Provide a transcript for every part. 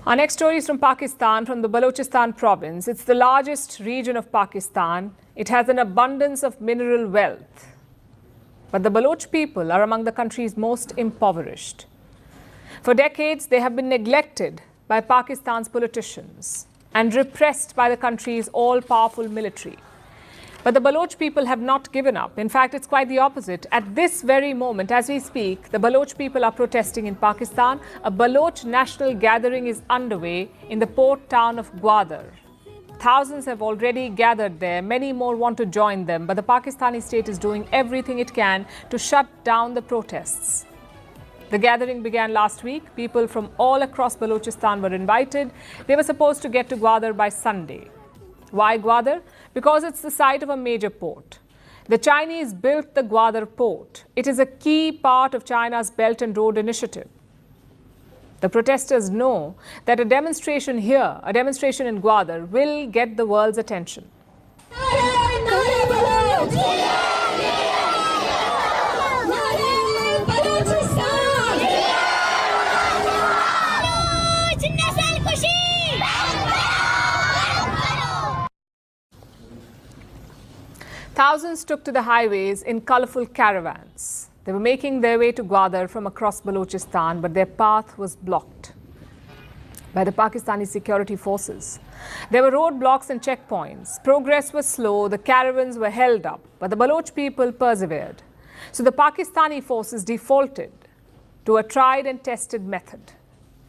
Our next story is from Pakistan, from the Balochistan province. It's the largest region of Pakistan. It has an abundance of mineral wealth. But the Baloch people are among the country's most impoverished. For decades, they have been neglected by Pakistan's politicians and repressed by the country's all-powerful military. But the Baloch people have not given up. In fact, it's quite the opposite. At this very moment, as we speak, the Baloch people are protesting in Pakistan. A Baloch national gathering is underway in the port town of Gwadar. Thousands have already gathered there. Many more want to join them. But the Pakistani state is doing everything it can to shut down the protests. The gathering began last week. People from all across Balochistan were invited. They were supposed to get to Gwadar by Sunday. Why Gwadar? Because it's the site of a major port. The Chinese built the Gwadar port. It is a key part of China's Belt and Road Initiative. The protesters know that a demonstration here, a demonstration in Gwadar, will get the world's attention. Thousands took to the highways in colourful caravans. They were making their way to Gwadar from across Balochistan, but their path was blocked by the Pakistani security forces. There were roadblocks and checkpoints. Progress was slow, the caravans were held up, but the Baloch people persevered. So the Pakistani forces defaulted to a tried and tested method: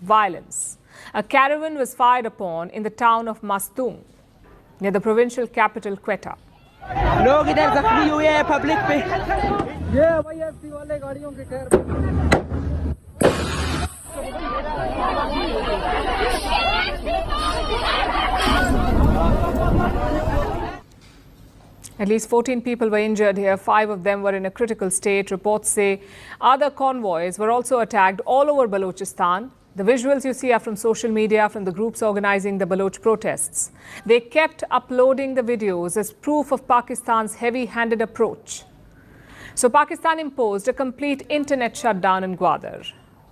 violence. A caravan was fired upon in the town of Mastung, near the provincial capital Quetta. लोग इधर जख्मी हुए हैं public पे ये वाईएफसी वाले गाड़ियों के खैर At least 14 people were injured here. 5 of them were in a critical state. Reports say other convoys were also attacked all over Balochistan. The visuals you see are from social media, from the groups organizing the Baloch protests. They kept uploading the videos as proof of Pakistan's heavy-handed approach. So Pakistan imposed a complete internet shutdown in Gwadar.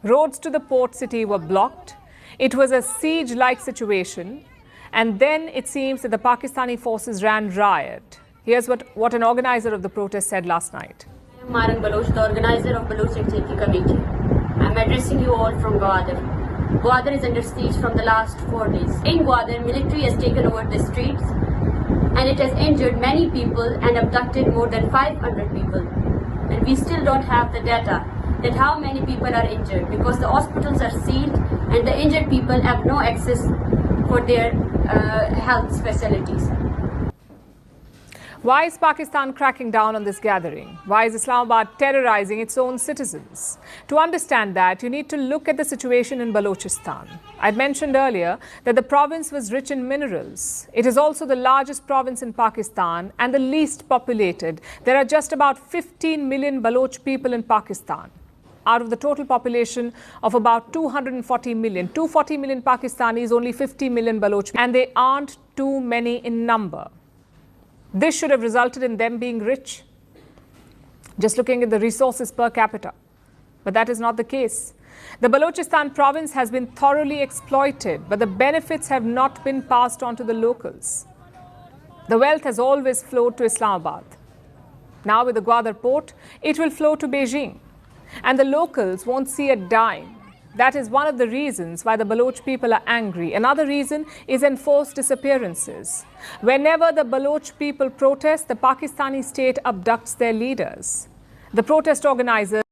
Roads to the port city were blocked. It was a siege-like situation. And then it seems that the Pakistani forces ran riot. Here's what an organizer of the protest said last night. Maran Baloch, the organizer of Baloch Activity Committee. I'm addressing you all from Gwadar. Gwadar is under siege from the last 4 days. In Gwadar, military has taken over the streets and it has injured many people and abducted more than 500 people. And we still don't have the data that how many people are injured because the hospitals are sealed and the injured people have no access for their health facilities. Why is Pakistan cracking down on this gathering? Why is Islamabad terrorizing its own citizens? To understand that, you need to look at the situation in Balochistan. I'd mentioned earlier that the province was rich in minerals. It is also the largest province in Pakistan and the least populated. There are just about 15 million Baloch people in Pakistan, out of the total population of about 240 million. 240 million Pakistanis, only 50 million Baloch, and they aren't too many in number. This should have resulted in them being rich, just looking at the resources per capita. But that is not the case. The Balochistan province has been thoroughly exploited, but the benefits have not been passed on to the locals. The wealth has always flowed to Islamabad. Now with the Gwadar port, it will flow to Beijing. And the locals won't see a dime. That is one of the reasons why the Baloch people are angry. Another reason is enforced disappearances. Whenever the Baloch people protest, the Pakistani state abducts their leaders. The protest organizers